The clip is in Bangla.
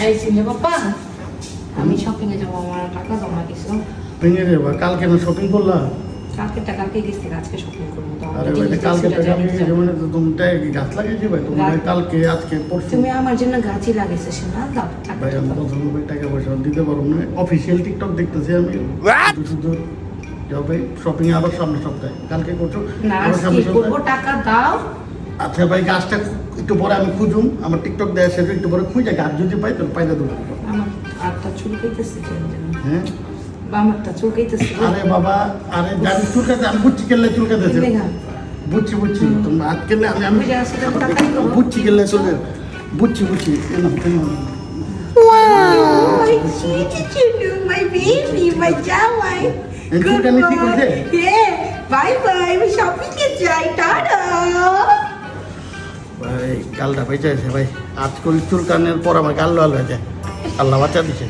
এই ছিল বাবা, আমি শপিং এ যাবো, আমার টাকা জমা দিছো। ভেঙে দেবা, কালকে না শপিং করলা? কালকে টাকাকে গেছি, আজকে শপিং করবো তো। আরে ভাই কালকে টাকা দিয়ে মানে তো তুমি গাছ লাগিয়েছি ভাই, তুমি কালকে আজকে পরশু। তুমি আমার জন্য গাছই লাগিয়েছো শোনা, দাও টাকা। ভাই আমি পছন্দ ভাই টাকা পয়সা দিতে পারবো না, অফিসিয়াল টিকটক দেখতেছি আমি শুধু যাবে শপিং আরো সামনে সপ্তাহে, কালকে করছো না আরো সামনে আজকে করবো, সপ্তাহে। টাকা দাও। আচ্ছা ভাই গাছটা একটু পরে আমি খুঁজুম, আমার টিকটক দেয় সেটা একটু পরে খুঁজে গাছ যদি পাই তো পাইতে দেবো। আমার হাতটা চুলকাইতেছে কেন জানি। হ্যাঁ আমারটা চুলকাইতেছে। আরে বাবা, আরে জানি চুলকাতে, আমি বুঝছি কেলে চুলকাতেছে, বুঝছি তুমি হাত কেলে আমি বুঝছি কেলে চলে, বুঝছি Wow, sweet chunu, my baby, my jawai. চুলকানি ঠিক হয়েছে? Yeah, bye bye. আমি shopping এ যাই, টাটা। ভাই গালটা বেঁচে আছে ভাই, আজকাল চুলকানের পর আমার গাল লাল হয়ে যায়, আল্লাহ বাঁচা দিছে।